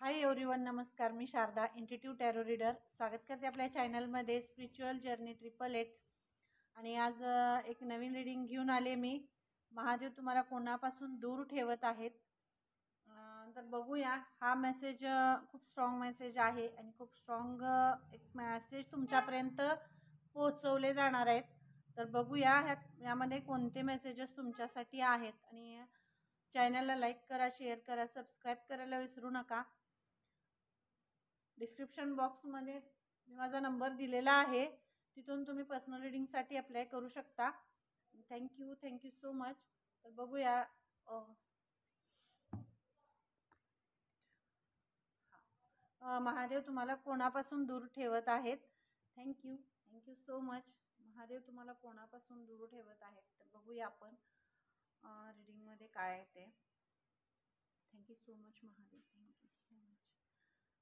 Hi everyone, नमस्कार. मी Sharda, इंट्युटिव्ह tarot reader. स्वागत करते आपल्या चॅनलमध्ये स्पिरिच्युअल जर्नी 888. आणि आज एक नवीन रीडिंग घेऊन आले मी. महादेव तुम्हाला कोणापासून दूर ठेवत आहेत. तर बघूया. हा मेसेज खूप स्ट्रॉंग मेसेज आहे आणि खूप स्ट्रॉंग एक मेसेज तुमच्यापर्यंत पोहोचवले जाणार आहेत. तर बघूया यामध्ये कोणते मेसेजेस तुमच्यासाठी आहेत. आणि चॅनलला लाईक करा, शेअर करा, सबस्क्राईब करायला विसरू नका. डिस्क्रिप्शन बॉक्समध्ये मी माझा नंबर दिलेला आहे, तिथून तुम्ही पर्सनल रीडिंगसाठी अप्लाय करू शकता. Thank you so much. तर बघूया. महादेव तुम्हाला कोणापासून दूर ठेवत आहेत. Thank you so much. महादेव तुम्हाला कोणापासून दूर ठेवत आहेत. तर बघूया आपण रीडिंगमध्ये काय आहे ते. Thank you so much Mahadev. Thank you so much.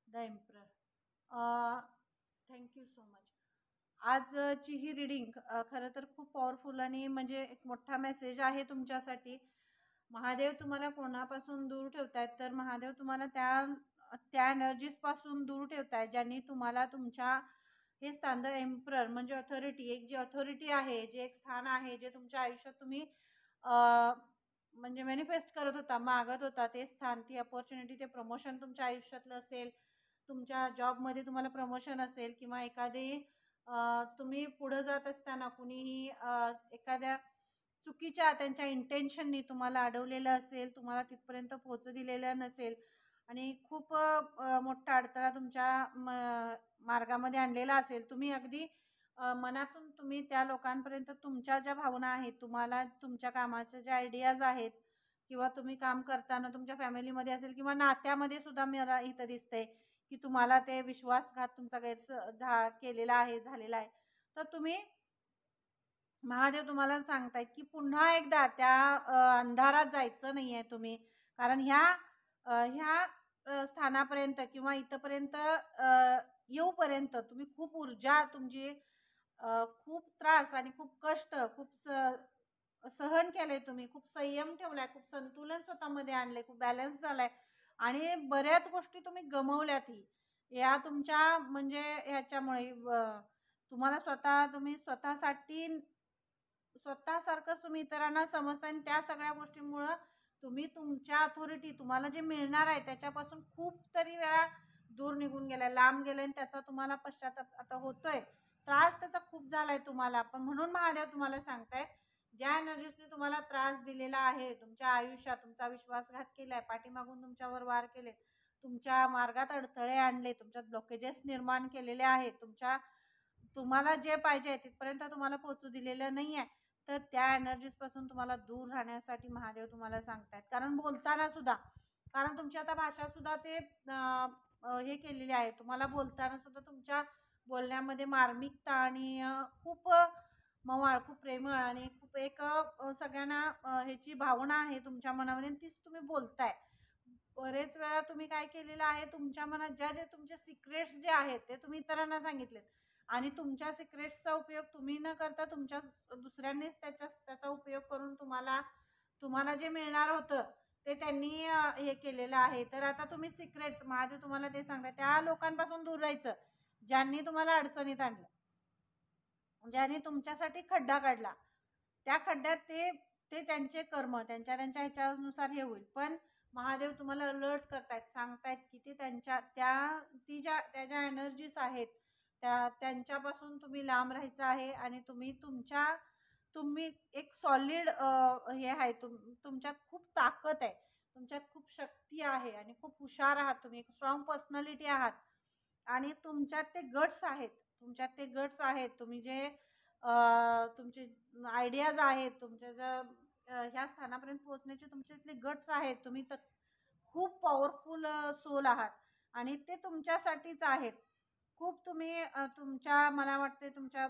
The emperor. Thank you so much. आजची ही रीडिंग खरं तर खूप पॉवरफुल आणि म्हणजे एक मोठा मेसेज आहे तुमच्यासाठी. महादेव तुम्हाला कोणापासून दूर ठेवतायत, तर महादेव तुम्हाला त्या एनर्जीजपासून दूर ठेवतायत ज्यांनी तुम्हाला तुमच्या हे स्थान, द एम्परर म्हणजे ऑथॉरिटी, एक जी ऑथॉरिटी आहे, जे एक स्थान आहे, जे तुमच्या आयुष्यात तुम्ही म्हणजे मॅनिफेस्ट करत होता, मागत होता, ते स्थान, ती अपॉर्च्युनिटी, ते प्रमोशन तुमच्या आयुष्यातलं असेल, तुमच्या जॉबमध्ये तुम्हाला प्रमोशन असेल, किंवा एखादी तुम्ही पुढं जात असताना कुणीही एखाद्या चुकीच्या त्यांच्या इंटेन्शननी तुम्हाला अडवलेलं असेल, तुम्हाला तिथपर्यंत पोहोचू दिलेलं नसेल आणि खूप मोठा अडथळा तुमच्या मार्गामध्ये आणलेला असेल. तुम्ही अगदी मनातून तुम्ही त्या लोकांपर्यंत तुमच्या ज्या भावना आहेत, तुम्हाला तुमच्या कामाच्या ज्या आयडियाज आहेत, किंवा तुम्ही काम करताना तुमच्या फॅमिलीमध्ये असेल किंवा नात्यामध्ये सुद्धा मला इथं दिसतंय की तुम्हाला ते विश्वासघात तुमचा केलेला आहे, झालेला आहे. तर तुम्ही महादेव तुम्हाला सांगतायत की पुन्हा एकदा त्या अंधारात जायचं नाही आहे तुम्ही. कारण ह्या स्थानापर्यंत किंवा इथंपर्यंत येऊपर्यंत तुम्ही खूप ऊर्जा तुमची, खूप त्रास आणि खूप कष्ट, खूप सहन केलंय तुम्ही, खूप संयम ठेवलाय, खूप संतुलन स्वतःमध्ये आणले, खूप बॅलन्स झालाय आणि बऱ्याच गोष्टी तुम्ही गमवल्यात. या तुमच्या म्हणजे ह्याच्यामुळे तुम्हाला तुम्ही स्वतःसारखंच तुम्ही इतरांना समजता आणि त्या सगळ्या गोष्टींमुळं तुम्ही तुमच्या अथॉरिटी, तुम्हाला जे मिळणार आहे त्याच्यापासून खूप तरी वेळा दूर निघून गेलाय, लांब गेलाय आणि त्याचा तुम्हाला पश्चाताप आता होतोय. त्रास त्याचा खूप झालाय तुम्हाला. पण म्हणून महादेव तुम्हाला सांगताय, ज्या एनर्जीजने तुम्हाला त्रास दिलेला आहे तुमच्या आयुष्यात, तुमचा विश्वासघात केलाय, पाठीमागून तुमच्यावर वार केले, तुमच्या मार्गात अडथळे आणले, तुमच्यात ब्लॉकेजेस निर्माण केलेले आहेत, तुम्हाला जे पाहिजे तिथपर्यंत तुम्हाला पोहोचू दिलेलं नाही आहे, तर त्या एनर्जीजपासून तुम्हाला दूर राहण्यासाठी महादेव तुम्हाला सांगतायत. कारण बोलताना सुद्धा, कारण तुमची आता भाषा सुद्धा ते हे केलेली आहे, तुम्हाला बोलताना सुद्धा तुमच्या बोलण्यामध्ये मार्मिकता आणि खूप मवाळ, खूप प्रेमळ आणि खूप एक सगळ्यांना ह्याची भावना आहे तुमच्या मनामध्ये, तीच तुम्ही बोलताय. बरेच वेळा तुम्ही काय केलेलं आहे, तुमच्या मनात जे तुमचे सिक्रेट्स जे आहेत ते तुम्ही इतरांना सांगितलेत आणि तुमच्या सिक्रेट्सचा उपयोग तुम्ही न करता तुमच्या दुसऱ्यांनीच त्याचा उपयोग करून तुम्हाला जे मिळणार होतं ते त्यांनी हे केलेलं आहे. तर आता तुम्ही सिक्रेट्स, महादेव तुम्हाला ते सांगतात, त्या लोकांपासून दूर राहायचं ज्यांनी तुम्हाला अडचणीत आणलं, ज्यांनी तुमच्यासाठी खड्डा काढला. त्या खड्ड्यात ते त्यांचे कर्म, त्यांच्या ह्याच्यानुसार हे होईल. पण महादेव तुम्हाला अलर्ट करतायत, सांगतायत की ते त्या ज्या एनर्जीज आहेत त्यांच्यापासून तुम्ही लांब राहायचं आहे आणि तुम्ही एक सॉलिड हे आहे, तुमच्यात खूप ताकद आहे, तुमच्यात खूप शक्ती आहे आणि खूप हुशार आहात, तुम्ही एक स्ट्रॉंग पर्सनॅलिटी आहात आणि तुमच्यात ते गट्स आहेत. तुम्ही जे तुमचे आयडियाज आहेत, तुमच्या ह्या स्थानापर्यंत पोहोचण्याचे तुमच्यातले गट्स आहेत, तुम्ही खूप पॉवरफुल सोल आहात आणि ते तुमच्यासाठीच आहेत. खूप तुम्ही मला वाटते तुमच्या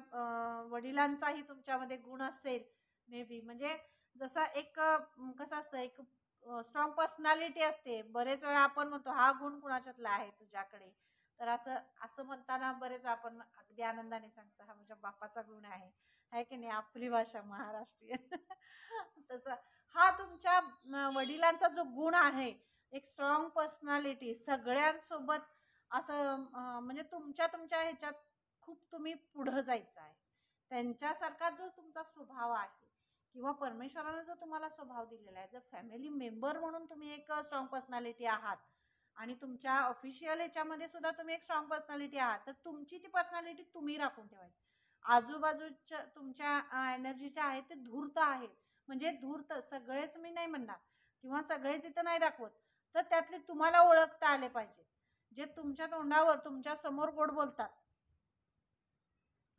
वडिलांचाही तुमच्यामध्ये गुण असेल मे बी. म्हणजे जसं एक कसं असतं, एक स्ट्रॉंग पर्सनॅलिटी असते. बरेच वेळा आपण म्हणतो हा गुण कुणाच्यातला आहे तुझ्याकडे, तर असं म्हणताना बरेच आपण अगदी आनंदाने सांगतो हा माझ्या बापाचा गुण आहे की नाही, आपली भाषा महाराष्ट्रीयन. तसं हा तुमच्या वडिलांचा जो गुण आहे, एक स्ट्रॉंग पर्सनॅलिटी, सगळ्यांसोबत असं म्हणजे तुमच्या ह्याच्यात खूप तुम्ही पुढं जायचं आहे. त्यांच्यासारखा जो तुमचा स्वभाव आहे किंवा परमेश्वराने जो तुम्हाला स्वभाव दिलेला आहे, जर फॅमिली मेंबर म्हणून तुम्ही एक स्ट्रॉंग पर्सनॅलिटी आहात आणि तुमच्या ऑफिशियल ह्याच्यामध्ये सुद्धा तुम्ही एक स्ट्रॉंग पर्सनॅलिटी आहात, तर तुमची ती पर्सनॅलिटी तुम्ही राखून ठेवायची. आजूबाजूच्या तुमच्या एनर्जीच्या आहेत ते धूर्त आहेत, म्हणजे धूर्त सगळेच मी नाही म्हणणार किंवा सगळेच इथं नाही दाखवत, तर त्यातले तुम्हाला ओळखता आले पाहिजे, जे तुमच्या तोंडावर तुमच्या समोर गोड बोलतात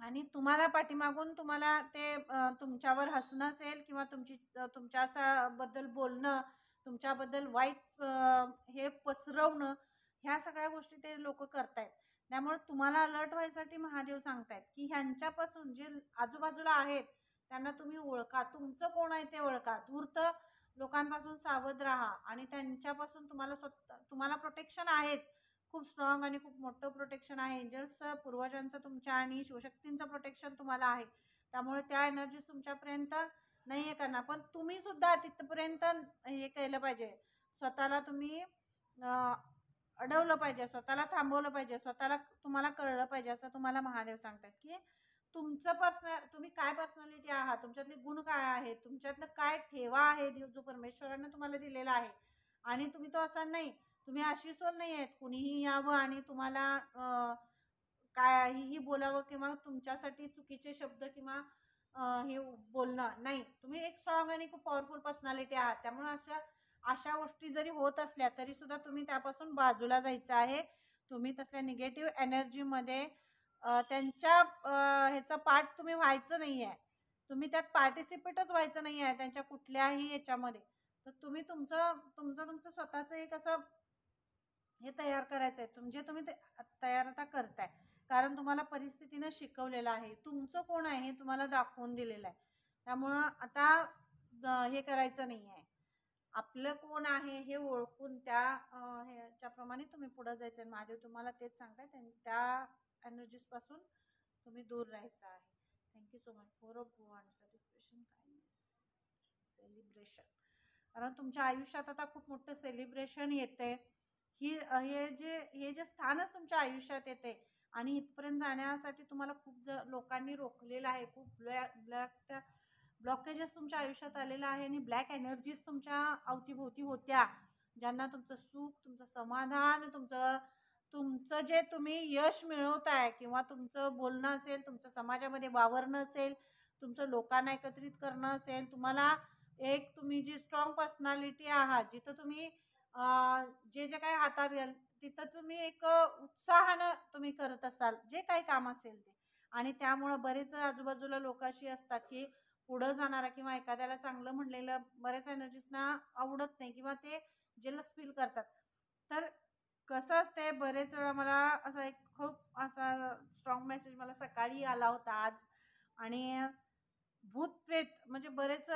आणि तुम्हाला पाठीमागून तुम्हाला ते तुमच्यावर हसणं असेल किंवा तुमच्याबद्दल बोलणं, तुमच्याबद्दल वाईट हे पसरवणं, ह्या सगळ्या गोष्टी ते लोक करतायत. त्यामुळे तुम्हाला अलर्ट व्हायसाठी महादेव सांगतायत की ह्यांच्यापासून जे आजूबाजूला आहेत त्यांना तुम्ही ओळखा, तुमचं कोण आहे ते ओळखा, धूर्त लोकांपासून सावध राहा आणि त्यांच्यापासून तुम्हाला प्रोटेक्शन आहेच, खूप स्ट्रॉंग आणि खूप मोठं प्रोटेक्शन आहे. एंजल्सचं, पूर्वजांचं तुमच्या आणि शिवशक्तींचं प्रोटेक्शन तुम्हाला आहे. त्यामुळे त्या एनर्जीज तुमच्यापर्यंत नाही हे करणार, पण तुम्ही सुद्धा तिथपर्यंत हे केलं पाहिजे, स्वतःला तुम्ही अडवलं पाहिजे, स्वतःला थांबवलं पाहिजे, स्वतःला तुम्हाला कळलं पाहिजे. असं तुम्हाला महादेव सांगतात की तुम्ही काय पर्सनॅलिटी आहात, तुमच्यातले गुण काय आहेत, तुमच्यातलं काय ठेवा आहे जो परमेश्वराने तुम्हाला दिलेला आहे. आणि तुम्ही तो असा नाही, तुम्ही अशी सोल नाही आहेत कुणीही यावं आणि तुम्हाला काहीही बोलावं किंवा तुमच्यासाठी चुकीचे शब्द किंवा हे बोलणं नाही. तुम्ही एक स्ट्रॉंग आणि खूप पॉवरफुल पर्सनॅलिटी आहात. त्यामुळे अशा गोष्टी जरी होत असल्या तरी सुद्धा तुम्ही त्यापासून बाजूला जायचं आहे. तुम्ही तसल्या निगेटिव्ह एनर्जीमध्ये त्यांच्या ह्याचा पार्ट तुम्ही व्हायचं नाही आहे, तुम्ही त्यात पार्टिसिपेटच व्हायचं नाही आहे त्यांच्या कुठल्याही ह्याच्यामध्ये. तर तुम्ही तुमचं स्वतःचं एक असं हे तयार करायचं आहे, म्हणजे तुम्ही ते तयार आता करताय, कारण तुम्हाला परिस्थितीनं शिकवलेलं आहे, तुमचं कोण आहे हे तुम्हाला दाखवून दिलेलं आहे. त्यामुळं आता हे करायचं नाही आहे, आपलं कोण आहे हे ओळखून ह्याच्याप्रमाणे तुम्ही पुढं जायचं आहे. महादेव तुम्हाला तेच सांगताय, त्या एनर्जीजपासून तुम्ही दूर राहायचं आहे. Thank you so much for a satisfaction, kindness, celebration. कारण तुमच्या आयुष्यात आता खूप मोठं सेलिब्रेशन येते. हे जे स्थानच तुमच्या आयुष्यात येते आणि इथपर्यंत जाण्यासाठी तुम्हाला खूप लोकांनी रोखलेलं आहे, खूप त्या ब्लॉकेजेस तुमच्या आयुष्यात आलेला आहे आणि ब्लॅक एनर्जीज तुमच्या अवतीभोवती होत्या, ज्यांना तुमचं सुख, तुमचं समाधान, तुमचं जे तुम्ही यश मिळवताय किंवा तुमचं बोलणं असेल, तुमचं समाजामध्ये वावरणं असेल, तुमचं लोकांना एकत्रित करणं असेल, तुम्ही जी स्ट्रॉंग पर्सनॅलिटी आहात, जिथं तुम्ही जे काही हातात घ्याल तिथं तुम्ही एक उत्साहानं तुम्ही करत असाल जे काही काम असेल ते. आणि त्यामुळं बरेच आजूबाजूला लोक अशी असतात की पुढं जाणारा किंवा एखाद्याला चांगलं म्हणलेलं बऱ्याच एनर्जीजना आवडत नाही किंवा ते जेलस फील करतात. तर कसं असते, बरेच वेळा मला असा एक खूप असा स्ट्रॉंग मेसेज मला सकाळी आला होता आज. आणि भूत प्रेत म्हणजे बरेच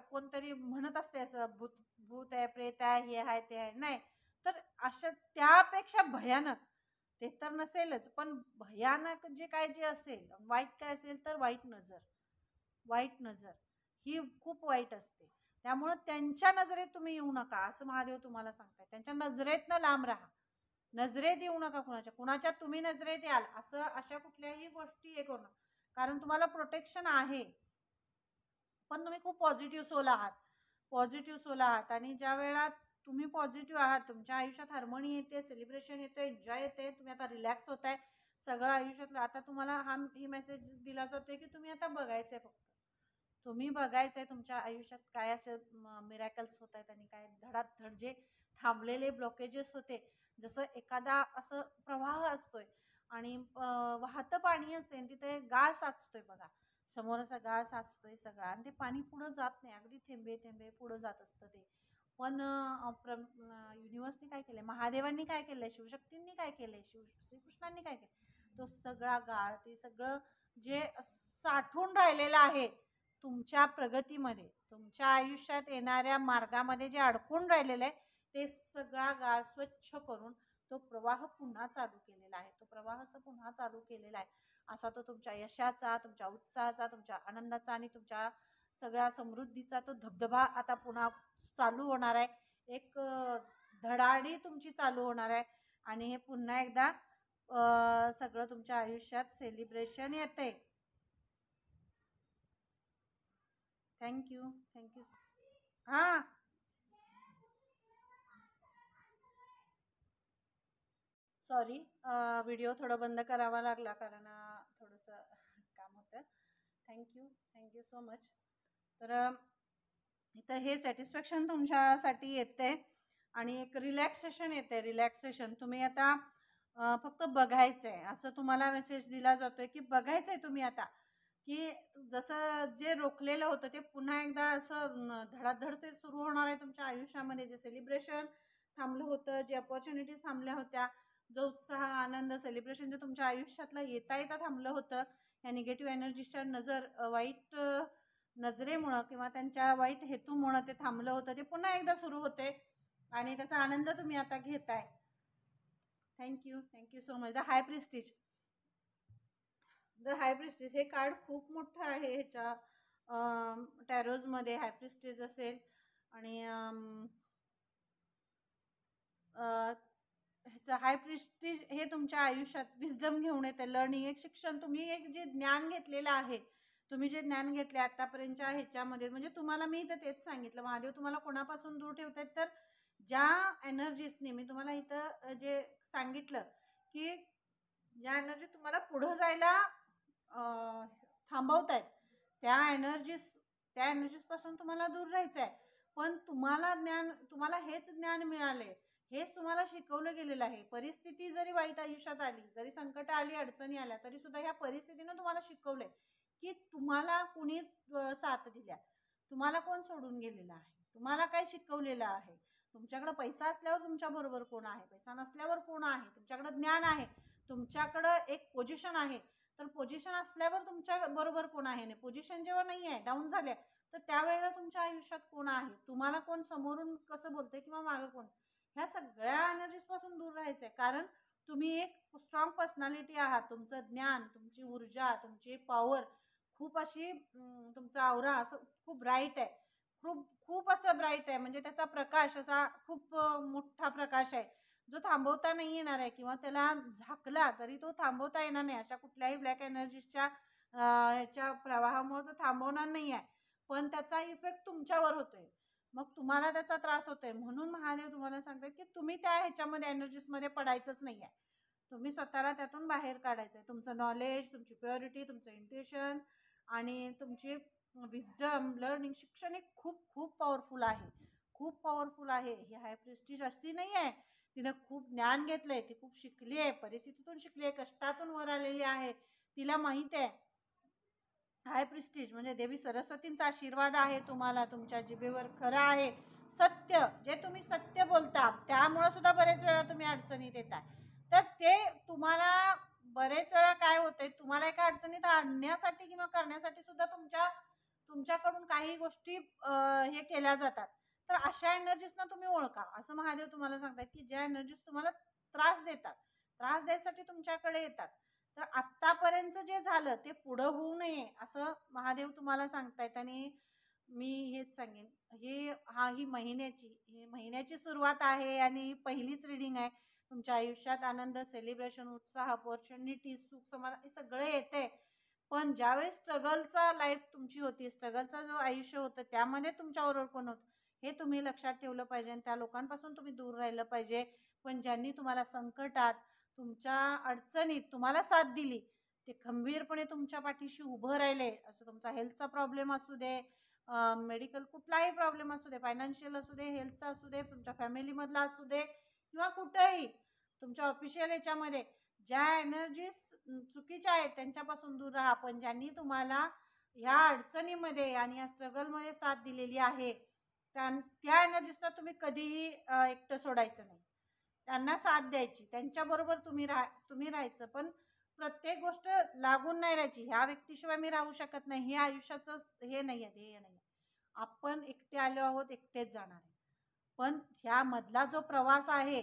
कोणतरी म्हणत असते असं भूत आहे, प्रेत आहे, हे आहे, ते आहे. नाही, तर अशा त्यापेक्षा भयानक ते तर नसेलच, पण भयानक जे असेल, वाईट काय असेल तर वाईट नजर ही खूप वाईट असते. त्यामुळं त्यांच्या नजरेत तुम्ही येऊ नका, असं महादेव तुम्हाला सांगताय. त्यांच्या नजरेतनं लांब राहा, नजरेत येऊ नका कुणाच्या तुम्ही नजरेत याल अशा कुठल्याही गोष्टी हे करू नका, कारण तुम्हाला प्रोटेक्शन आहे. पण तुम्ही खूप पॉझिटिव्ह सोल आहात आणि ज्या वेळा तुम्ही पॉझिटिव्ह आहात, तुमच्या आयुष्यात हार्मोनी येते, सेलिब्रेशन येते, एन्जॉय येते, तुम्ही आता रिलॅक्स होताय सगळं आयुष्यातलं. आता तुम्हाला ही मेसेज दिला जातोय की तुम्ही आता बघायचंय, फक्त तुम्ही बघायचंय तुमच्या आयुष्यात काय असे मिरॅकल्स होत आहेत आणि काय धडाधड जे थांबलेले ब्लॉकेजेस होते, जसं एखादा असं प्रवाह असतोय आणि वाहतं पाणी असते आणि तिथे गाळ साचतोय बघा, समोर असा गाळ साचतोय सगळा आणि ते पाणी पुढं जात नाही, अगदी थेंबे थेंबे पुढं जात असतं ते. पण युनिव्हर्सनी काय केलंय, महादेवांनी काय केलंय, शिवशक्तींनी काय केलंय, श्रीकृष्णांनी काय केलं, तो सगळा गाळ, ते सगळं जे साठून राहिलेलं आहे तुमच्या प्रगतीमध्ये, तुमच्या आयुष्यात येणाऱ्या मार्गामध्ये जे अडकून राहिलेलं आहे, ते सगळा गाळ स्वच्छ करून तो प्रवाह पुन्हा चालू केलेला आहे. तो प्रवाह पुन्हा चालू केलेला आहे, असा तो तुमच्या यशाचा, तुमच्या उत्साहाचा, तुमच्या आनंदाचा आणि तुमच्या सगळ्या समृद्धीचा तो धबधबा आता पुन्हा चालू होणार आहे. एक धडाडी तुमची चालू होणार आहे आणि हे पुन्हा एकदा सगळं तुमच्या आयुष्यात सेलिब्रेशन येते. थँक्यू. हां. सॉरी, व्हिडिओ थोडं बंद करावा लागला कारण थोडंसं काम होतं. Thank you so much. तर इथं हे सॅटिस्फॅक्शन तुमच्यासाठी येते आणि एक रिलॅक्सेशन येते. रिलॅक्सेशन तुम्ही आता फक्त बघायचं आहे असं तुम्हाला मेसेज दिला जातो आहे की बघायचं आहे तुम्ही आता, की जसं जे रोखलेलं होतं ते पुन्हा एकदा असं धडाधड ते सुरू होणार आहे तुमच्या आयुष्यामध्ये. जे सेलिब्रेशन थांबलं होतं, जे अपॉर्च्युनिटीज थांबल्या होत्या, जो उत्साह, आनंद, सेलिब्रेशन जे तुमच्या आयुष्यातलं येता येता थांबलं होतं, ह्या निगेटिव्ह एनर्जीच्या वाईट नजरेमुळं किंवा त्यांच्या वाईट हेतूमुळं ते थांबलं होतं, ते पुन्हा एकदा सुरू होते आणि त्याचा आनंद तुम्ही आता घेताय. Thank you so much. The high prestige हे कार्ड खूप मोठं आहे ह्याच्या टॅरोजमध्ये. हाय प्रिस्टीज असेल आणि ह्याचं हाय प्रिस्टीज हे तुमच्या आयुष्यात विजडम घेऊन येते. लर्निंग, एक शिक्षण, तुम्ही एक जे ज्ञान घेतलेलं आहे, तुम्ही जे ज्ञान घेतले आतापर्यंतच्या ह्याच्यामध्ये, म्हणजे तुम्हाला मी इथं तेच सांगितलं, महादेव तुम्हाला कोणापासून दूर ठेवत आहेत, तर ज्या एनर्जीजने मी तुम्हाला इथं जे सांगितलं की ज्या एनर्जी तुम्हाला पुढं जायला थांबवत आहेत, त्या एनर्जीजपासून तुम्हाला दूर राहायचं आहे. पण तुम्हाला हेच ज्ञान मिळाले, हेच तुम्हाला शिकवलं गेलेलं आहे. परिस्थिती जरी वाईट आयुष्यात आली, जरी संकट आली, अडचणी आल्या, तरी सुद्धा ह्या परिस्थितीनं तुम्हाला शिकवलंय की तुम्हाला कुणी साथ दिल्या, तुम्हाला कोण सोडून गेलेलं आहे, तुम्हाला काय शिकवलेलं आहे. तुमच्याकडे पैसा असल्यावर तुमच्याबरोबर कोण आहे, पैसा नसल्यावर कोण आहे, तुमच्याकडे ज्ञान आहे, तुमच्याकडं एक पोझिशन आहे, तर पोझिशन असल्यावर तुमच्या बरोबर कोण आहे. पोझिशन जेव्हा नाही आहे, डाऊन झाल्या, तर त्यावेळेला तुमच्या आयुष्यात कोण आहे, तुम्हाला कोण समोरून कसं बोलते किंवा मागं कोण, ह्या सगळ्या एनर्जीजपासून दूर राहायचं आहे. कारण तुम्ही एक स्ट्रॉंग पर्सनॅलिटी आहात. तुमचं ज्ञान, तुमची ऊर्जा, तुमची पॉवर खूप अशी, तुमचा औरा असं खूप ब्राईट आहे, खूप असं ब्राईट आहे. म्हणजे त्याचा प्रकाश असा खूप मोठा प्रकाश आहे, जो थांबवता नाही येणार आहे किंवा त्याला झाकला तरी तो थांबवता येणार नाही. अशा कुठल्याही ब्लॅक एनर्जीच्या ह्याच्या प्रवाहामुळे तो थांबवणार नाही आहे, पण त्याचा इफेक्ट तुमच्यावर होतोय, मग तुम्हाला त्याचा त्रास होतोय. म्हणून महादेव तुम्हाला सांगतात की तुम्ही त्या ह्याच्यामध्ये एनर्जीजमध्ये पडायचंच नाही आहे. तुम्ही स्वतःला त्यातून बाहेर काढायचं आहे. तुमचं नॉलेज, तुमची प्युरिटी, तुमचं इंट्युशन आणि तुमची विजडम, लर्निंग, शिक्षण हे खूप पॉवरफुल आहे, खूप पॉवरफुल आहे. ही हाय प्रेस्टीज अशी नाही आहे, तिनं खूप ज्ञान घेतलंय, ती खूप शिकली आहे, परिस्थितीतून शिकली आहे, कष्टातून वर आलेली आहे, तिला माहीत आहे. हाय प्रिस्टीज म्हणजे देवी सरस्वतींचा आशीर्वाद आहे तुम्हाला. तुमच्या जिभेवर खरं आहे सत्य, जे तुम्ही सत्य बोलता, त्यामुळे सुद्धा बरेच वेळा तुम्ही अडचणीत येताय. तर ते तुम्हाला बरेच वेळा काय होतंय, तुम्हाला एका अडचणीत आणण्यासाठी किंवा करण्यासाठी सुद्धा तुमच्याकडून काही गोष्टी हे केल्या जातात. तर अशा एनर्जीजना तुम्ही ओळखा, असं महादेव तुम्हाला सांगतात की ज्या एनर्जीज तुम्हाला त्रास द्यायसाठी तुमच्याकडे येतात. तर आत्तापर्यंत जे झालं ते पुढं होऊ नये असं महादेव तुम्हाला सांगतायत. आणि मी हेच सांगेन, ही महिन्याची सुरुवात आहे आणि पहिलीच रीडिंग आहे. तुमच्या आयुष्यात आनंद, सेलिब्रेशन, उत्साह, अपॉर्च्युनिटी, सुख, समाधान हे सगळं येते. पण ज्यावेळेस स्ट्रगलचा लाईफ तुमची होती, स्ट्रगलचा जो आयुष्य होतं, त्यामध्ये तुमच्याबरोबर कोण होतं हे तुम्ही लक्षात ठेवलं पाहिजे. त्या लोकांपासून तुम्ही दूर राहिलं पाहिजे. पण ज्यांनी तुम्हाला संकटात, तुमच्या अडचणीत तुम्हाला साथ दिली, ते खंबीरपणे तुमच्या पाठीशी उभं राहिले. असं तुमचा हेल्थचा प्रॉब्लेम असू दे, मेडिकल कुठलाही प्रॉब्लेम असू दे, फायनान्शियल असू दे, हेल्थचा असू दे, तुमच्या फॅमिलीमधला असू दे किंवा कुठंही तुमच्या ऑफिशियल ह्याच्यामध्ये ज्या एनर्जीज चुकीच्या आहेत त्यांच्यापासून दूर राहा. पण ज्यांनी तुम्हाला ह्या अडचणीमध्ये आणि या स्ट्रगलमध्ये साथ दिलेली आहे, त्या एनर्जीजना तुम्ही कधीही एकटं सोडायचं नाही, त्यांना साथ द्यायची, त्यांच्याबरोबर तुम्ही राहायचं. पण प्रत्येक गोष्ट लागून नाही राहायची. ह्या व्यक्तीशिवाय मी राहू शकत नाही, हे आयुष्याचं हे नाही आहे, ध्येय नाही आहे. आपण एकटे आलो आहोत, एकटेच जाणार आहे. पण ह्यामधला जो प्रवास आहे,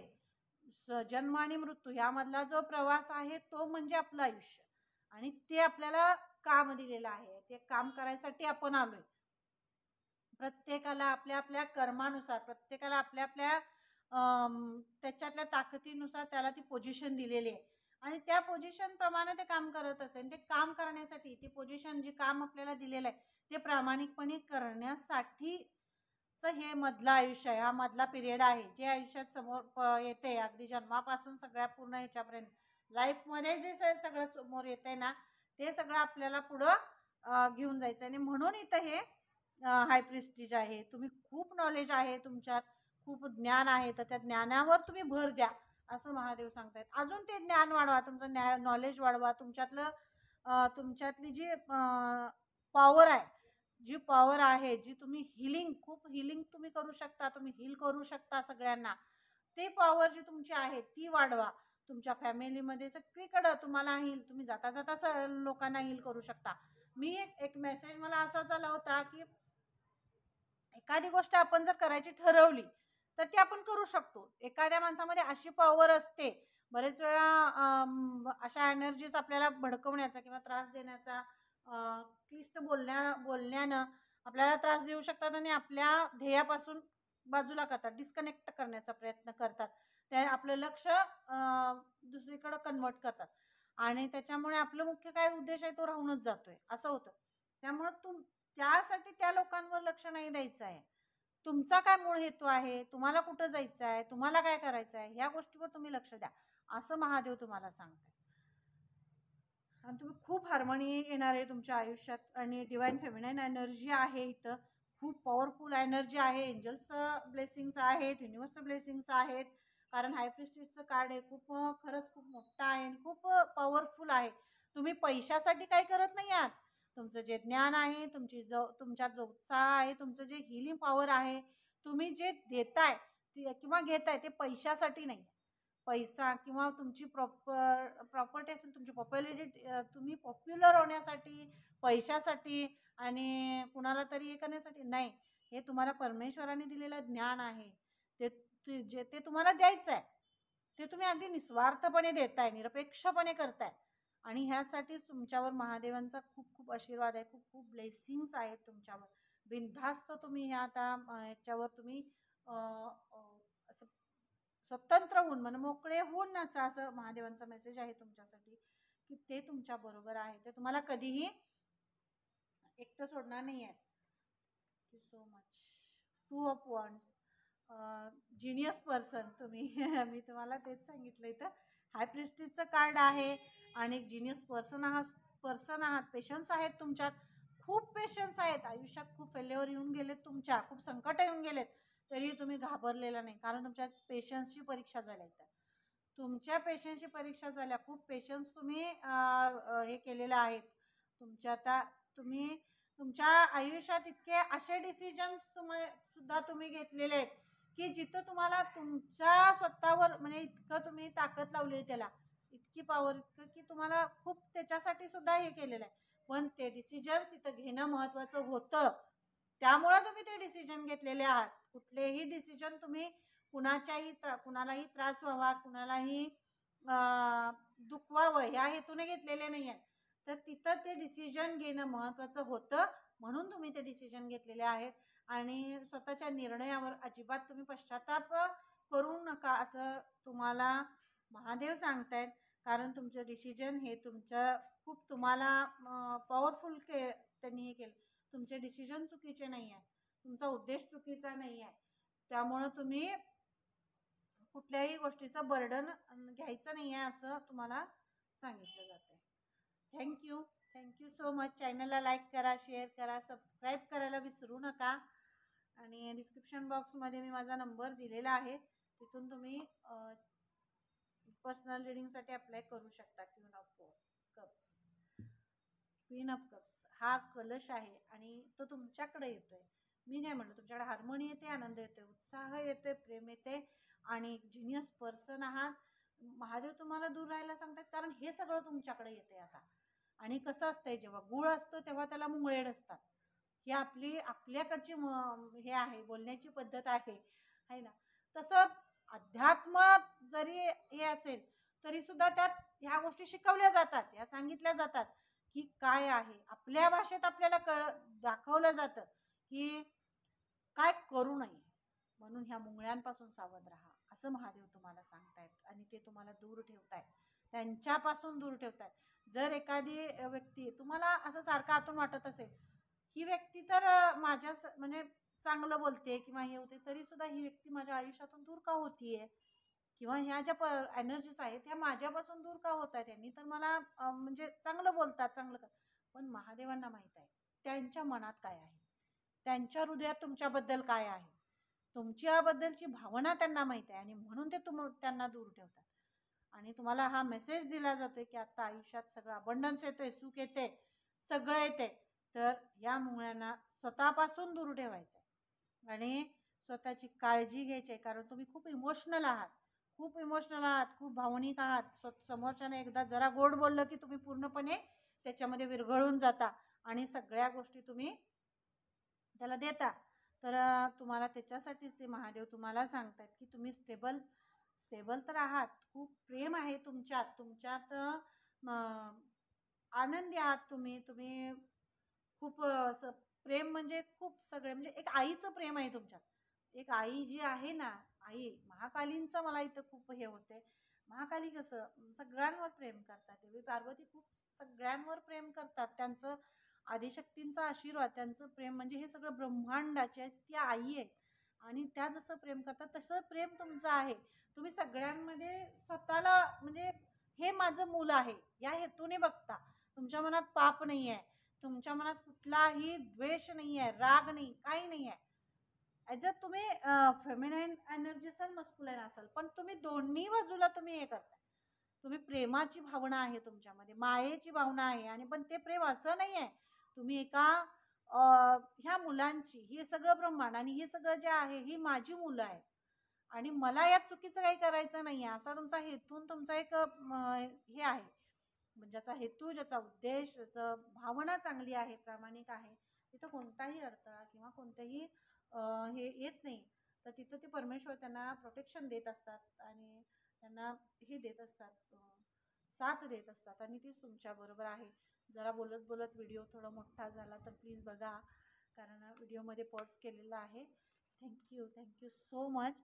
जन्म आणि मृत्यू, ह्यामधला जो प्रवास आहे तो म्हणजे आपलं आयुष्य. आणि ते आपल्याला काम दिलेलं आहे, ते काम करायसाठी आपण आलोय. प्रत्येकाला आपल्या आपल्या कर्मानुसार, प्रत्येकाला आपल्या आपल्या त्याच्यातल्या ताकदीनुसार त्याला ती पोझिशन दिलेली आहे आणि त्या पोझिशनप्रमाणे ते काम करत असेल. ते काम करण्यासाठी ती पोझिशन जी काम आपल्याला दिलेलं आहे ते प्रामाणिकपणे करण्यासाठीचं हे मधलं आयुष्य आहे. हा मधला पिरियड आहे जे आयुष्यात समोर येते अगदी जन्मापासून सगळ्या पूर्ण ह्याच्यापर्यंत लाईफमध्ये जे सगळं समोर येते ना ते सगळं आपल्याला पुढं घेऊन जायचं आणि म्हणून इथं हे हाय प्रेस्टिज आहे. तुम्ही खूप नॉलेज आहे तुमच्यात, खूप ज्ञान आहे, तर त्या ज्ञानावर तुम्ही भर द्या असं महादेव सांगतायत. अजून ते ज्ञान वाढवा, तुमचं नॉलेज वाढवा, तुमच्यातली जी पॉवर आहे, जी पॉवर आहे, जी तुम्ही खूप हिलिंग तुम्ही करू शकता, तुम्ही हील करू शकता सगळ्यांना, ते पॉवर जी तुमची आहे ती वाढवा. तुमच्या फॅमिलीमध्ये सगळीकडं तुम्हाला तुम्ही जाता जाता लोकांना हील करू शकता. मी एक मेसेज मला असाच आला होता की एखादी गोष्ट आपण जर करायची ठरवली तर ती आपण करू शकतो. एखाद्या माणसामध्ये अशी पॉवर असते, बरेच वेळा अशा एनर्जीज आपल्याला भडकवण्याचा किंवा त्रास देण्याचा, क्लिष्ट बोलण्यानं आपल्याला त्रास देऊ शकतात आणि आपल्या ध्येयापासून बाजूला करतात, डिस्कनेक्ट करण्याचा प्रयत्न करतात. ते आपलं लक्ष दुसरीकडं कन्वर्ट करतात आणि त्याच्यामुळे आपलं मुख्य काय उद्देश आहे तो राहूनच जातोय, असं होतं. त्यामुळं त्यासाठी त्या लोकांवर लक्ष नाही द्यायचं आहे. तुमचा काय मूळ हेतू आहे, तुम्हाला कुठं जायचं आहे, तुम्हाला काय करायचं आहे, ह्या गोष्टीवर तुम्ही लक्ष द्या असं महादेव तुम्हाला सांगताय. आणि तुम्ही खूप हार्मनी येणार आहे तुमच्या आयुष्यात आणि डिवाइन फेमिनाईन एनर्जी आहे इथं, खूप पॉवरफुल एनर्जी आहे. एंजल्स ब्लेसिंग्स आहेत, युनिव्हर्सल ब्लेसिंग्स आहेत, कारण हाय प्रेस्टिजचं कार्ड आहे, खरंच खूप मोठं आहे आणि खूप पॉवरफुल आहे. तुम्ही पैशासाठी काय करत नाही आहात. तुमचं जे ज्ञान आहे, तुमच्यात जो उत्साह आहे, तुमचं जे हिलिंग पॉवर आहे, तुम्ही जे देताय किंवा घेताय ते पैशासाठी नाही. पैसा किंवा तुमची प्रॉपर्टी असेल, तुमची पॉप्युलॅरिटी, तुम्ही पॉप्युलर होण्यासाठी, पैशासाठी आणि कुणाला तरी हे करण्यासाठी नाही. हे तुम्हाला परमेश्वराने दिलेलं ज्ञान आहे, ते तुम्हाला द्यायचं आहे. ते तुम्ही अगदी निस्वार्थपणे देताय, निरपेक्षपणे करताय आणि ह्यासाठी तुमच्यावर महादेवांचा खूप खूप आशीर्वाद आहे, खूप खूप ब्लेसिंग्स आहेत तुमच्यावर. बिनधास्त तुम्ही ह्याच्यावर तुम्ही असं स्वतंत्र होऊन मोकळे होऊन नाचा, असं महादेवांचा मेसेज आहे तुमच्यासाठी की ते तुमच्या बरोबर आहे. ते तुम्हाला कधीही एकटं सोडणार नाही आहे. Thank you so much. 2 of wands, genius person तुम्ही. मी तुम्हाला तेच सांगितलं इथं. हाय प्रेस्टिजचं कार्ड आहे आणि जिनियस पर्सन आहात. पेशन्स आहेत तुमच्यात, खूप पेशन्स आहेत. आयुष्यात खूप फेल्युअर येऊन गेलेत तुमच्या, खूप संकट येऊन गेलेत, तरी तुम्ही घाबरलेला नाही, कारण तुमच्या पेशन्सची परीक्षा झाल्या. तुमच्या पेशन्सची परीक्षा झाल्या. खूप पेशन्स तुम्ही हे केलेलं आहेत. तुम्ही तुमच्या आयुष्यात इतके असे डिसिजन्स सुद्धा तुम्ही घेतलेले आहेत की जिथं तुम्हाला तुमच्या स्वतःवर इतकं तुम्ही ताकद लावली आहे, त्याला इतकी पॉवर, इतकं की तुम्हाला खूप त्याच्यासाठी सुद्धा हे केलेलं आहे. पण ते डिसिजन्स तिथं घेणं महत्त्वाचं होतं, त्यामुळं तुम्ही ते डिसिजन घेतलेले आहात. कुठलेही डिसिजन तुम्ही कुणालाही त्रास व्हावा, कुणालाही दुखवावं ह्या हेतूने घेतलेले नाही आहेत. तर तिथं ते डिसिजन घेणं महत्त्वाचं होतं, म्हणून तुम्ही ते डिसिजन घेतलेले आहेत आणि स्वतःच्या निर्णयावर अजिबात तुम्ही पश्चाताप करू नका असं तुम्हाला महादेव सांगतायत. कारण तुमचं डिसिजन हे खूप तुम्हाला पॉवरफुल त्यांनी हे केलं. तुमचे डिसिजन चुकीचे नाही आहे, तुमचा उद्देश चुकीचा नाही आहे, त्यामुळं तुम्ही कुठल्याही गोष्टीचं बर्डन घ्यायचं नाही आहे असं तुम्हाला सांगितलं जातं. Thank you so much. चॅनलला लाईक करा, शेअर करा, सबस्क्राईब करायला विसरू नका आणि डिस्क्रिप्शन बॉक्समध्ये मी माझा नंबर दिलेला आहे, तिथून तुम्ही पर्सनल रिडिंगसाठी अप्लाय करू शकता. क्वीन ऑफ कप्स हा कलश आहे आणि तो तुमच्याकडे येतोय. मी काय म्हणतो, तुमच्याकडे हार्मोनी येते, आनंद येतोय, उत्साह येतोय, प्रेम येते आणि जिनियस पर्सन आहात. महादेव तुम्हाला दूर राहायला सांगतात, कारण हे सगळं तुमच्याकडे येते आता. आणि कसं असतंय, जेव्हा गुळ असतो तेव्हा त्याला मुंगळेड असतात. ही आपल्याकडची हे आहे, बोलण्याची पद्धत आहे ना. तसं अध्यात्म जरी हे असेल तरी सुद्धा त्यात ह्या गोष्टी शिकवल्या जातात, ह्या सांगितल्या जातात की काय आहे. आपल्या भाषेत आपल्याला दाखवलं जातं की काय करू नये, म्हणून ह्या मुंगळ्यांपासून सावध राहा असं महादेव तुम्हाला सांगतायत आणि ते तुम्हाला दूर ठेवतायत, त्यांच्यापासून दूर ठेवतायत. जर एखादी व्यक्ती तुम्हाला असं सारखं आतून वाटत असेल, ही व्यक्ती तर माझ्या म्हणजे चांगलं बोलते किंवा हे होते, तरी सुद्धा ही व्यक्ती माझ्या आयुष्यातून दूर का होतीये, किंवा ह्या ज्या एनर्जीज आहेत ह्या माझ्यापासून दूर का होत आहेत, त्यांनी तर मला म्हणजे चांगलं बोलतात, चांगलं कर. पण महादेवांना माहीत आहे त्यांच्या मनात काय आहे, त्यांच्या हृदयात तुमच्याबद्दल काय आहे, तुमची याबद्दलची भावना त्यांना माहीत आहे, आणि म्हणून ते त्यांना दूर ठेवतात. आणि तुम्हाला हा मेसेज दिला जातोय की आता आयुष्यात सगळं अबंडन्स येतोय, सुख येते, सगळं येते. तर या मुळ्यांना स्वतःपासून दूर ठेवायचं आणि स्वतःची काळजी घ्यायची आहे. कारण तुम्ही खूप इमोशनल आहात, खूप इमोशनल आहात, खूप भावनिक आहात. समोरच्याने एकदा जरा गोड बोललं की तुम्ही पूर्णपणे त्याच्यामध्ये विरघळून जाता आणि सगळ्या गोष्टी तुम्ही त्याला देता. तर तुम्हाला त्याच्यासाठीच ते महादेव तुम्हाला सांगतात की तुम्ही स्टेबल तर आहात, खूप प्रेम आहे तुमच्यात आनंदी आहात तुम्ही खूप असं प्रेम म्हणजे खूप सगळे म्हणजे एक आईचं प्रेम आहे तुमच्यात. एक आई जी आहे ना, आई महाकालींचं मला इथं खूप हे होते. महाकाली कसं सगळ्यांवर प्रेम करतात, देवी पार्वती खूप सगळ्यांवर प्रेम करतात. त्यांचं आदिशक्तींचा आशीर्वाद, त्यांचं प्रेम म्हणजे हे सगळं ब्रह्मांडाच्या त्या आई आहेत आणि त्या जसं प्रेम करतात तसं प्रेम तुमचं आहे. तुम्ही सगळ्यांमध्ये स्वतःला म्हणजे हे माझं मूल आहे या हेतूने बघता. तुमच्या मनात पाप नाही आहे, तुमच्या मनात कुठलाही द्वेष नाही आहे, राग नाही, काही नाही आहे. ॲज अ तुम्ही फेमिनाईन एनर्जी असाल, मस्कुलाईन असाल, पण तुम्ही दोन्ही बाजूला तुम्ही हे करताय. तुम्ही प्रेमाची भावना आहे तुमच्यामध्ये, मायेची भावना आहे, आणि पण ते प्रेम असं नाही आहे तुम्ही एका ह्या मुलांची, हे सगळं ब्रह्मांड आणि हे सगळं जे आहे ही माझी मुलं आहे आणि मला यात चुकीचं काही करायचं नाही आहे, असा तुमचा हेतून तुमचा एक हे आहे. ज्याचा हेतू, ज्याचा उद्देश, ज्याचं भावना चांगली आहे, प्रामाणिक आहे, तिथं कोणताही अडथळा किंवा कोणतेही हे येत नाही. तर तिथं ते परमेश्वर त्यांना प्रोटेक्शन देत असतात आणि त्यांना हे देत असतात, साथ देत असतात, आणि तीच तुमच्याबरोबर आहे. जरा बोलत बोलत व्हिडिओ थोडा मोठा झाला तर प्लीज बघा, कारण व्हिडिओमध्ये पॉज केलेला आहे. Thank you so much.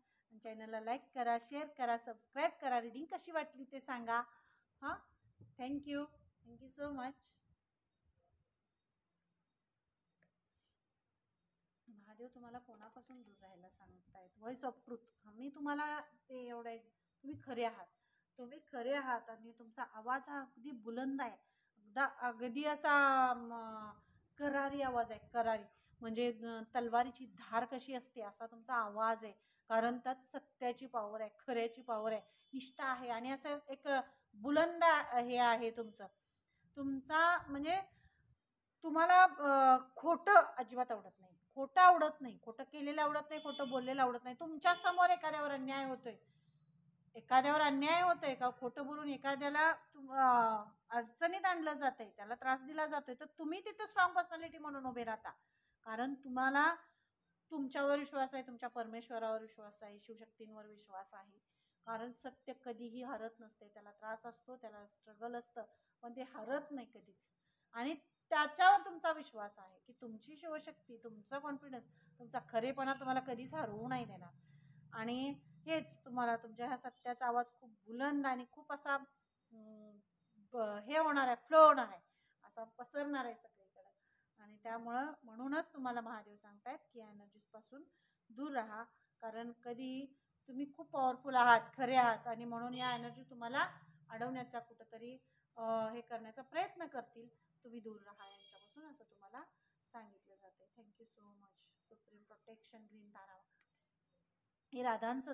चॅनलला लाईक करा, शेअर करा, सबस्क्राईब करा. रीडिंग कशी वाटली ते सांगा. हां, थँक्यू सो मच. महादेव तुम्हाला कोणापासून दूर राहायला सांगतायत? Voice of truth. मी तुम्हाला ते एवढं तुम्ही खरे आहात, आणि तुमचा आवाज हा अगदी बुलंद आहे, अगदी असा करारी आवाज आहे, करारी म्हणजे तलवारीची धार कशी असते असा तुमचा आवाज आहे. कारण त्यात सत्याची पॉवर आहे, खऱ्याची पॉवर आहे, निष्ठा आहे, आणि असं एक बुलंद हे आहे तुमचा म्हणजे तुम्हाला खोटं अजिबात आवडत नाही, खोटं केलेलं आवडत नाही, खोटं बोललेलं आवडत नाही. तुमच्या समोर एखाद्यावर अन्याय होतोय, का खोटं बोलून एखाद्याला अडचणीत आणलं जातंय, त्याला त्रास दिला जातोय, तर तुम्ही तिथं स्ट्रॉंग पर्सनॅलिटी म्हणून उभे राहता. कारण तुम्हाला तुमच्यावर विश्वास आहे, तुमच्या परमेश्वरावर विश्वास आहे, शिवशक्तींवर विश्वास आहे. कारण सत्य कधीही हरत नसते, त्याला त्रास असतो, त्याला स्ट्रगल असतं, पण ते हरत नाही कधीच. आणि त्याच्यावर तुमचा विश्वास आहे की तुमची शिवशक्ती, तुमचा कॉन्फिडन्स, तुमचा खरेपणा तुम्हाला कधीच हरवू नाही देणार. आणि हेच तुम्हाला तुमच्या ह्या सत्याचा आवाज खूप बुलंद आणि खूप असा हे होणार आहे, फ्लो होणार आहे, असा पसरणार आहे सगळीकडे. आणि म्हणूनच तुम्हाला महादेव सांगतायत की एनर्जीजपासून दूर राहा. कारण कधी तुम्ही खूप पॉवरफुल आहात, खरे आहात, आणि म्हणून या एनर्जी तुम्हाला अडवण्याचा, कुठंतरी हे करण्याचा प्रयत्न करतील. तुम्ही दूर राहा यांच्यापासून, असं तुम्हाला सांगितलं जाते. Thank you so much. Supreme protection, green Tara. हे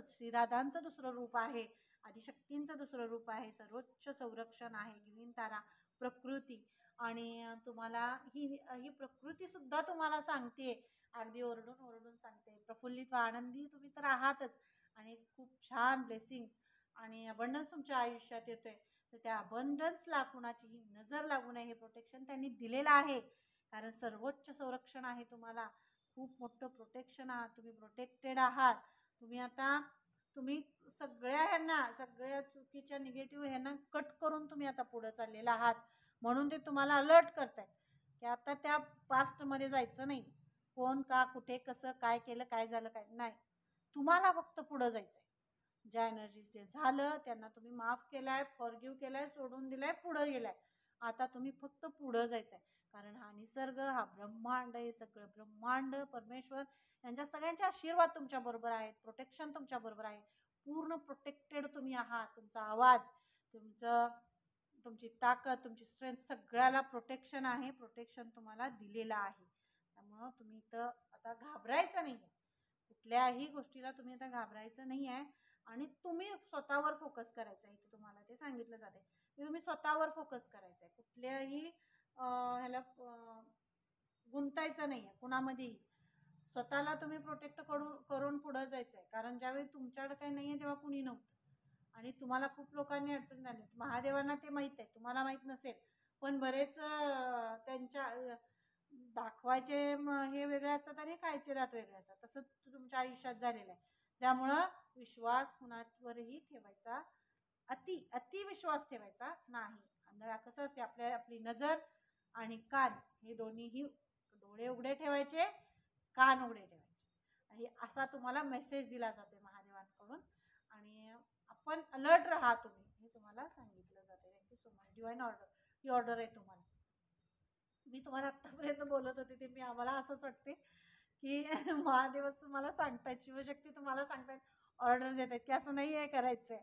श्रीराधांचं दुसरं रूप आहे, आदिशक्तींचं दुसरं रूप आहे, सर्वोच्च संरक्षण आहे ग्रीन तारा, प्रकृती. आणि तुम्हाला ही प्रकृती सुद्धा तुम्हाला सांगते, अगदी ओरडून सांगते, प्रफुल्लित व आनंदी तुम्ही तर आहातच, आणि खूप छान ब्लेसिंग्स आणि अबंडन्स तुमच्या आयुष्यात येतोय. तर त्या अबंडन्सला कुणाचीही नजर लागू नये हे प्रोटेक्शन त्यांनी दिलेलं आहे. कारण सर्वोच्च संरक्षण आहे, तुम्हाला खूप मोठं प्रोटेक्शन आहात, तुम्ही प्रोटेक्टेड आहात. तुम्ही सगळ्या चुकीच्या निगेटिव्ह ह्यांना कट करून तुम्ही आता पुढे चाललेला आहात. म्हणून ते तुम्हाला अलर्ट करतायत की आता त्या पास्टमध्ये जायचं नाही, कोण का कुठे कसं काय केलं, काय झालं, काय नाही, तुम्हाला फक्त पुढं जायचंय. ज्या एनर्जीज जे झालं त्यांना तुम्ही माफ केलाय, फॉरगिव्ह केलाय, सोडून दिलाय, पुढं गेलाय. आता तुम्ही फक्त पुढं जायचंय. कारण हा निसर्ग, हा ब्रह्मांड, हे सगळं ब्रह्मांड, परमेश्वर यांच्या सगळ्यांचे आशीर्वाद तुमच्या बरोबर आहेत, प्रोटेक्शन तुमच्या बरोबर आहे. पूर्ण प्रोटेक्टेड तुम्ही आहात. तुमचा आवाज, तुमची ताकद, तुमची स्ट्रेंथ सगळ्याला प्रोटेक्शन आहे. प्रोटेक्शन तुम्हाला दिलेलं आहे. त्यामुळं तुम्ही इथं आता घाबरायचं नाही आहे. कुठल्याही गोष्टीला तुम्ही आता घाबरायचं नाही आहे. आणि तुम्ही स्वतःवर फोकस करायचा आहे की तुम्हाला ते सांगितलं जाते की तुम्ही स्वतःवर फोकस करायचं आहे. कुठल्याही ह्याला गुंतायचं नाही आहे कुणामध्येही. स्वतःला तुम्ही प्रोटेक्ट करून पुढं जायचं आहे. कारण ज्यावेळी तुमच्याकडे काही नाही आहे तेव्हा कुणी नव्हतं आणि तुम्हाला खूप लोकांनी अडचण झाली. महादेवांना ते माहीत आहे, तुम्हाला माहीत नसेल. पण बरेच त्यांच्या दाखवायचे हे वेगळे असतात आणि खायचे दात वेगळे असतात. तसं तुमच्या आयुष्यात झालेलं आहे. त्यामुळं विश्वास कुणावरही ठेवायचा, अति विश्वास ठेवायचा नाही. आंधळा कसं असते, आपली नजर आणि कान हे दोन्हीही, डोळे उघडे ठेवायचे, कान उघडे ठेवायचे. आणि असा तुम्हाला मेसेज दिला जातो महादेवांकडून. आणि आपण अलर्ट राहा तुम्ही, हे तुम्हाला सांगितलं जाते. Thank you so much. Divine order ही ऑर्डर आहे तुम्हाला. मी तुम्हाला आत्तापर्यंत बोलत होते ते आम्हाला असंच वाटते की महादेवच तुम्हाला सांगतायत, शिवशक्ती तुम्हाला सांगतायत, ऑर्डर देत आहेत की असं नाही आहे करायचं आहे,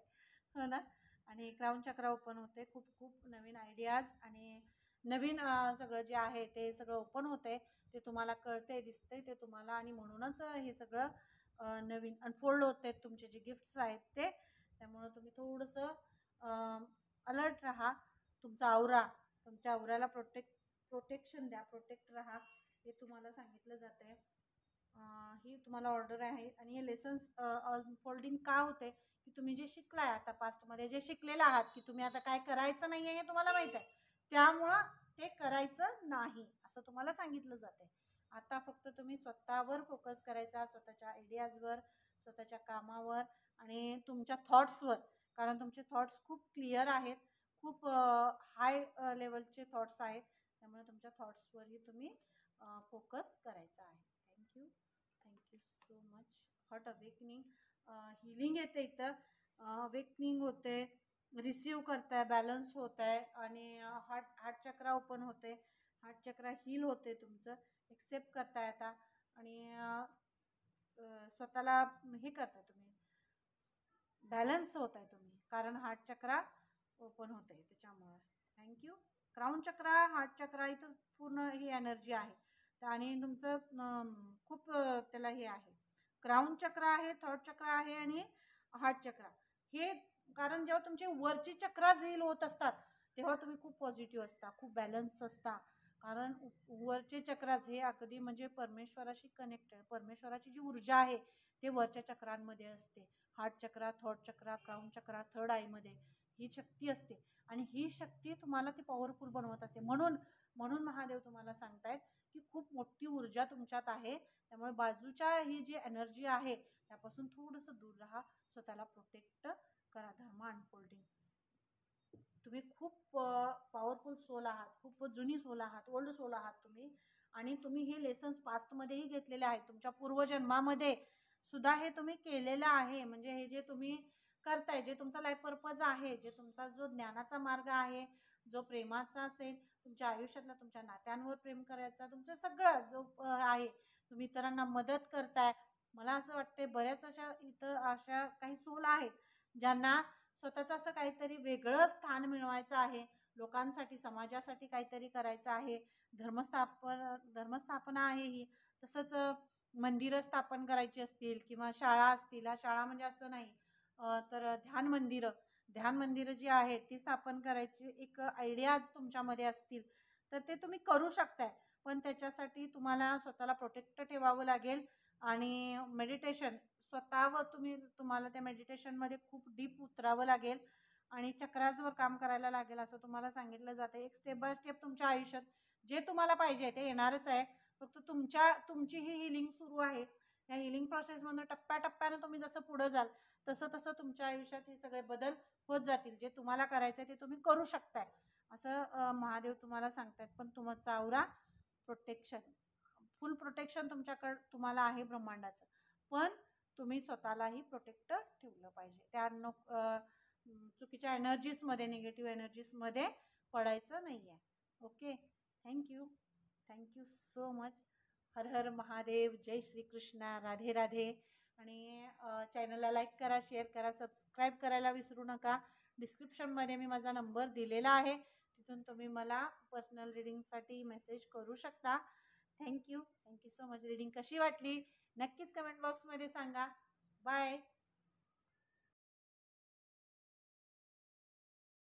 हो ना. आणि क्राऊन चक्र ओपन होते. खूप खूप नवीन आयडियाज आणि नवीन सगळं जे आहे ते सगळं ओपन होते. ते तुम्हाला कळते, दिसते ते तुम्हाला. आणि म्हणूनच हे सगळं नवीन अनफोल्ड होते तुमचे जे गिफ्ट्स आहेत ते. त्यामुळं तुम्ही थोडंसं अलर्ट राहा. तुमचा तुमच्या आवराला प्रोटेक्शन द्या, प्रोटेक्ट राहा, हे तुम्हाला सांगितलं जातं आहे. ही तुम्हाला ऑर्डर आहे. आणि हे लेसन्स अनफोल्डिंग का होते की तुम्ही जे शिकलाय आता पास्टमध्ये, जे शिकलेलं आहात की तुम्ही आता काय करायचं नाही आहे हे तुम्हाला माहीत आहे. त्यामुळं ते करायचं नाही असं तुम्हाला सांगितलं जाते. आता फक्त तुम्ही स्वतःवर फोकस करायचा, स्वतःच्या आयडियाजवर, स्वतःच्या कामावर आणि तुमच्या थॉट्सवर. कारण तुमचे थॉट्स खूप क्लिअर आहेत, खूप हाय लेवलचे थॉट्स आहेत. त्यामुळे तुमच्या थॉट्सवरही तुम्ही फोकस करायचा आहे. Thank you so much. Hot awakening, healing येते इथं. अवेकनिंग होते, रिसीव करताय, बॅलन्स होत आहे. आणि हार्ट चक्रा ओपन होते, हार्ट चक्रा हील होते तुमचं. एक्सेप्ट करताय आता. आणि स्वतःला हे करताय तुम्ही, बॅलन्स होत आहे तुम्ही, कारण हार्ट चक्रा ओपन होते त्याच्यामुळे. थँक्यू. क्राऊन चक्रा, हार्ट चक्रा इथं पूर्ण ही एनर्जी आहे. आणि तुमचं खूप त्याला हे आहे. क्राऊन चक्र आहे, थर्ड चक्र आहे आणि हार्ट चक्र हे. कारण जेव्हा तुमचे वरची चक्रा झील होत असतात तेव्हा तुम्ही खूप पॉझिटिव्ह असता, खूप बॅलन्स असता. कारण वरचे चक्राज हे अगदी म्हणजे परमेश्वराशी कनेक्टेड, परमेश्वराची जी ऊर्जा आहे ते वरच्या चक्रांमध्ये असते. हार्ट चक्रा, थर्ड चक्रा, क्राऊन चक्रा, थर्ड आईमध्ये ही शक्ती असते. आणि ही शक्ती तुम्हाला ती पॉवरफुल बनवत असते. म्हणून महादेव तुम्हाला सांगतायत की खूप मोठी ऊर्जा तुमच्यात आहे. त्यामुळे बाजूच्या ही जी एनर्जी आहे त्यापासून थोडंसं दूर राहा, स्वतःला प्रोटेक्ट करा. धर्म अनफोल्डिंग, तुम्ही खूप पॉवरफुल सोल आहात, खूप जुनी सोल आहात, ओल्ड सोल आहात तुम्ही. आणि तुम्ही हे लेसन्स पास्टमध्येही घेतलेले आहेत, तुमच्या पूर्वजन्मामध्ये सुद्धा हे तुम्ही केलेलं आहे. म्हणजे हे जे तुम्ही करताय, जे तुमचा लाईफ पर्पज आहे, जे तुमचा जो ज्ञानाचा मार्ग आहे, जो प्रेमाचा असेल, तुमच्या आयुष्यातला तुमच्या नात्यांवर प्रेम करायचा, तुमचं सगळं जो आहे, तुम्ही इतरांना मदत करताय. मला असं वाटते बऱ्याच अशा काही सोल आहेत ज्यांना स्वतःचं असं काहीतरी वेगळं स्थान मिळवायचं आहे, लोकांसाठी, समाजासाठी काहीतरी करायचं आहे. धर्मस्थापना आहे ही. तसंच मंदिरं स्थापन करायची असतील किंवा शाळा असतील, शाळा म्हणजे असं नाही तर ध्यान मंदिरं जी आहेत ती स्थापन करायची एक आयडियाज तुमच्यामध्ये असतील तर ते तुम्ही करू शकताय. पण त्याच्यासाठी तुम्हाला स्वतःला प्रोटेक्ट ठेवावं लागेल. आणि मेडिटेशन स्वतःवर तुम्हाला त्या मेडिटेशनमध्ये खूप डीप उतरावं लागेल आणि चक्राजवर काम करायला लागेल असं तुम्हाला सांगितलं जातं. एक स्टेप बाय स्टेप तुमच्या आयुष्यात जे तुम्हाला पाहिजे ते येणारच आहे. फक्त तुमची ही हिलिंग सुरू आहे. या हिलिंग प्रोसेसमधून टप्प्याटप्प्यानं तुम्ही जसं पुढं जाल तसं तसं तुमच्या आयुष्यात हे सगळे बदल होत जातील. जे तुम्हाला करायचं आहे ते तुम्ही करू शकताय असं महादेव तुम्हाला सांगतायत. पण तुमचा औरा प्रोटेक्शन, फुल प्रोटेक्शन तुम्हाला आहे ब्रह्मांडाचं. पण तुम्ही स्वतःलाही प्रोटेक्ट ठेवलं पाहिजे. त्या चुकीच्या एनर्जीजमध्ये, निगेटिव्ह एनर्जीजमध्ये पडायचं नाही आहे. Okay, thank you so much. हर हर महादेव, जय श्रीकृष्ण, राधे राधे. आणि चॅनलला लाईक करा, शेअर करा, सबस्क्राईब करायला विसरू नका. डिस्क्रिप्शनमध्ये मी माझा नंबर दिलेला आहे, तिथून तुम्ही मला पर्सनल रीडिंगसाठी मेसेज करू शकता. Thank you so much. रीडिंग कशी वाटली नक्कीच कमेंट बॉक्समध्ये सांगा. बाय.